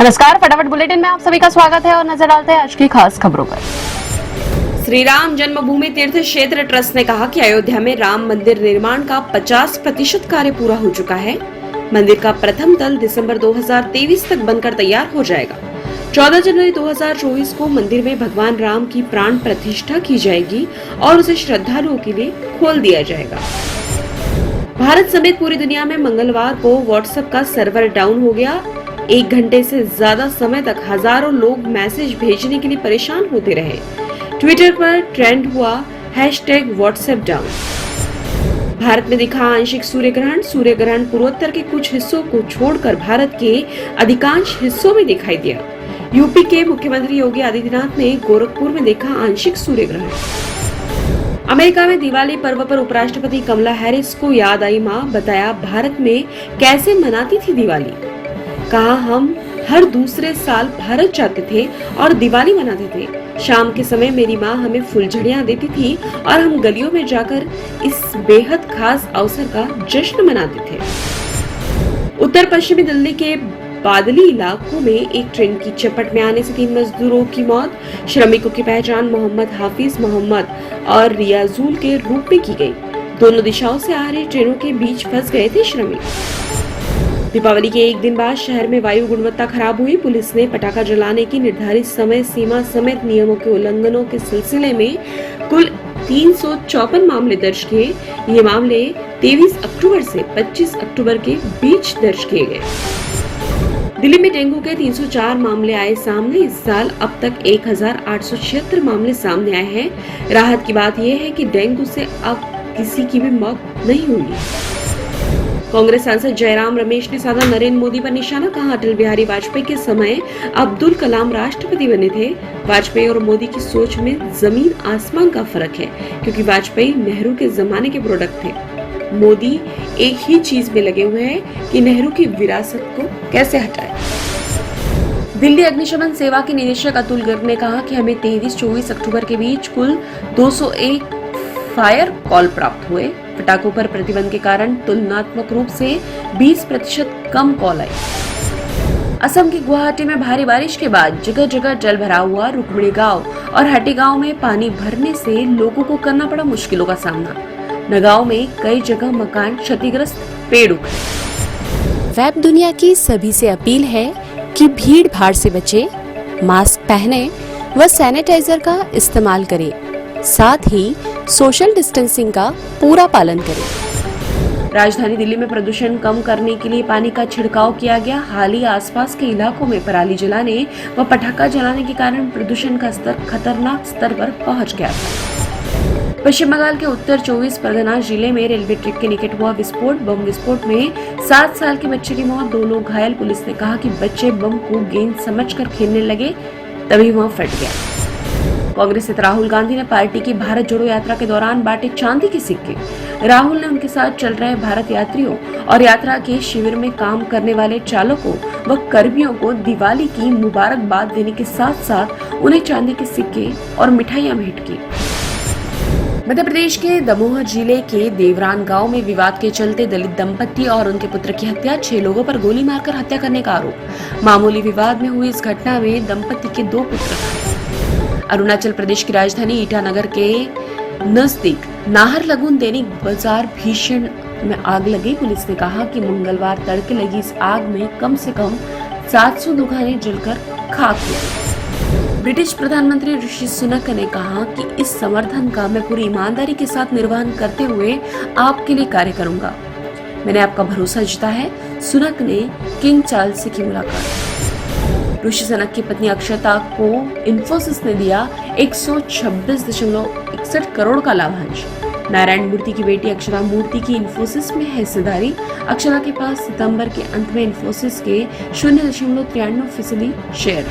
नमस्कार, फटाफट बुलेटिन में आप सभी का स्वागत है और नजर डालते हैं आज की खास खबरों पर। श्री राम जन्मभूमि तीर्थ क्षेत्र ट्रस्ट ने कहा कि अयोध्या में राम मंदिर निर्माण का 50% कार्य पूरा हो चुका है। मंदिर का प्रथम तल दिसंबर 2023 तक बनकर तैयार हो जाएगा। 14 जनवरी 2024 को मंदिर में भगवान राम की प्राण प्रतिष्ठा की जाएगी और उसे श्रद्धालुओं के लिए खोल दिया जाएगा। भारत समेत पूरी दुनिया में मंगलवार को व्हाट्सएप का सर्वर डाउन हो गया। 1 घंटे से ज्यादा समय तक हजारों लोग मैसेज भेजने के लिए परेशान होते रहे। ट्विटर पर ट्रेंड हुआ #WhatsApp डाउन। भारत में दिखा आंशिक सूर्य ग्रहण पूर्वोत्तर के कुछ हिस्सों को छोड़कर भारत के अधिकांश हिस्सों में दिखाई दिया। यूपी के मुख्यमंत्री योगी आदित्यनाथ ने गोरखपुर में देखा आंशिक सूर्य ग्रहण। अमेरिका में दिवाली पर्व पर उपराष्ट्रपति कमला हैरिस को याद आई मां, बताया भारत में कैसे मनाती थी दिवाली। कहा हम हर दूसरे साल भारत जाते थे और दिवाली मनाते थे। शाम के समय मेरी माँ हमें फुलझड़ियाँ देती थी और हम गलियों में जाकर इस बेहद खास अवसर का जश्न मनाते थे। उत्तर पश्चिमी दिल्ली के बादली इलाकों में एक ट्रेन की चपेट में आने से 3 मजदूरों की मौत। श्रमिकों की पहचान मोहम्मद हाफिज मोहम्मद और रियाजुल के रूप में की गई। दोनों दिशाओं से आ रही ट्रेनों के बीच फंस गए थे श्रमिक। दीपावली के एक दिन बाद शहर में वायु गुणवत्ता खराब हुई। पुलिस ने पटाखा जलाने की निर्धारित समय सीमा समेत नियमों के उल्लंघनों के सिलसिले में कुल 354 मामले दर्ज किए। ये मामले 23 अक्टूबर से 25 अक्टूबर के बीच दर्ज किए गए। दिल्ली में डेंगू के 304 मामले आए सामने। इस साल अब तक 1876 मामले सामने आए हैं। राहत की बात यह है कि डेंगू से अब किसी की भी मौत नहीं हुई। कांग्रेस सांसद जयराम रमेश ने साधा नरेंद्र मोदी पर निशाना। कहा अटल बिहारी वाजपेयी के समय अब्दुल कलाम राष्ट्रपति बने थे। वाजपेयी और मोदी की सोच में जमीन आसमान का फर्क है, क्योंकि वाजपेयी नेहरू के जमाने के प्रोडक्ट थे। मोदी एक ही चीज में लगे हुए हैं कि नेहरू की विरासत को कैसे हटाए। दिल्ली अग्निशमन सेवा के निदेशक अतुल गर्ग ने कहा कि हमें 23-24 अक्टूबर के बीच कुल 201 फायर कॉल प्राप्त हुए। पटाखों पर प्रतिबंध के कारण तुलनात्मक रूप से 20% कम कॉल आई। असम की गुवाहाटी में भारी बारिश के बाद जगह जगह जल भराव हुआ। रुक्मिणी गांव और हटी गांव में पानी भरने से लोगों को करना पड़ा मुश्किलों का सामना। नगांव में कई जगह मकान क्षतिग्रस्त, पेड़ उखड़े। वेब दुनिया की सभी से अपील है कि भीड़ भाड़ से बचे, मास्क पहने व सैनिटाइजर का इस्तेमाल करें। साथ ही सोशल डिस्टेंसिंग का पूरा पालन करें। राजधानी दिल्ली में प्रदूषण कम करने के लिए पानी का छिड़काव किया गया। हाल ही आसपास के इलाकों में पराली जलाने व पटाखा जलाने के कारण प्रदूषण का स्तर खतरनाक स्तर पर पहुंच गया था। पश्चिम बंगाल के उत्तर 24 परगना जिले में रेलवे ट्रैक के निकट हुआ विस्फोट। बम विस्फोट में 7 साल के बच्चे की मौत, 2 लोग घायल। पुलिस ने कहा कि बच्चे बम को गेंद समझकर खेलने लगे, तभी वह फट गया। कांग्रेस नेता राहुल गांधी ने पार्टी की भारत जोड़ो यात्रा के दौरान बांटे चांदी के सिक्के। राहुल ने उनके साथ चल रहे भारत यात्रियों और यात्रा के शिविर में काम करने वाले चालकों व कर्मियों को दिवाली की मुबारकबाद देने के साथ साथ उन्हें चांदी के सिक्के और मिठाइयां भेंट की। मध्य प्रदेश के दमोह जिले के देवरान गांव में विवाद के चलते दलित दंपति और उनके पुत्र की हत्या। 6 लोगों पर गोली मारकर हत्या करने का आरोप। मामूली विवाद में हुई इस घटना में दंपति के 2 पुत्र। अरुणाचल प्रदेश की राजधानी ईटानगर के नजदीक नाहरलगुन दैनिक बाजार भीषण में आग लगी। पुलिस ने कहा कि मंगलवार तड़के लगी इस आग में कम से कम 700 दुकानें जलकर खाक हो गई। ब्रिटिश प्रधानमंत्री ऋषि सुनक ने कहा कि इस समर्थन का मैं पूरी ईमानदारी के साथ निर्वहन करते हुए आपके लिए कार्य करूंगा। मैंने आपका भरोसा जीता है। सुनक ने किंग चार्ल्स से की मुलाकात। ऋषि सुनक की पत्नी अक्षता को इन्फोसिस ने दिया 126.61 करोड़ का लाभांश। नारायण मूर्ति की बेटी अक्षरा मूर्ति की इन्फोसिस में हिस्सेदारी। अक्षरा के पास सितंबर के अंत में इन्फोसिस के 0.93%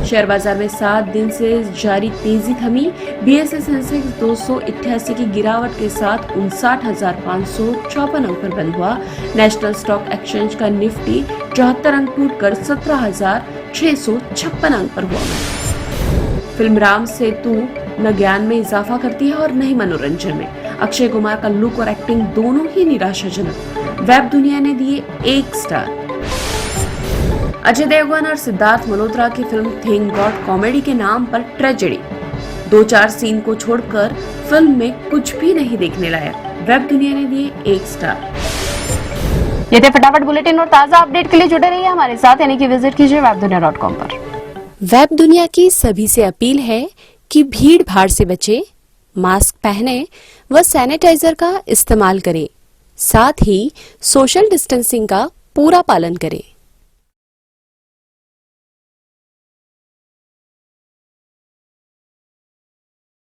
शेयर बाजार में 7 दिन से जारी तेजी थमी। BSE सेंसेक्स 288 की गिरावट के साथ 59,554 अंक पर बंद हुआ। नेशनल स्टॉक एक्सचेंज का निफ्टी 74 अंक टूटकर 17,656 अंक पर हुआ। फिल्म राम सेतु न ज्ञान में इजाफा करती है और न ही मनोरंजन में। अक्षय कुमार का लुक और एक्टिंग दोनों ही निराशाजनक। वेब दुनिया ने दिए 1 स्टार। अजय देवगन और सिद्धार्थ मल्होत्रा की फिल्म थैंक गॉड कॉमेडी के नाम पर ट्रेजेडी। 2-4 सीन को छोड़कर फिल्म में कुछ भी नहीं देखने लायक। वेब दुनिया ने दिए 1 स्टार। ये थे फटाफट बुलेटिन और ताजा अपडेट के लिए जुड़े रहिए हमारे साथ, यानी कि विजिट कीजिए webdunia.com पर। वेब दुनिया की सभी से अपील है कि भीड़ भाड़ से बचे, मास्क पहने व सैनिटाइजर का इस्तेमाल करें, साथ ही सोशल डिस्टेंसिंग का पूरा पालन करें।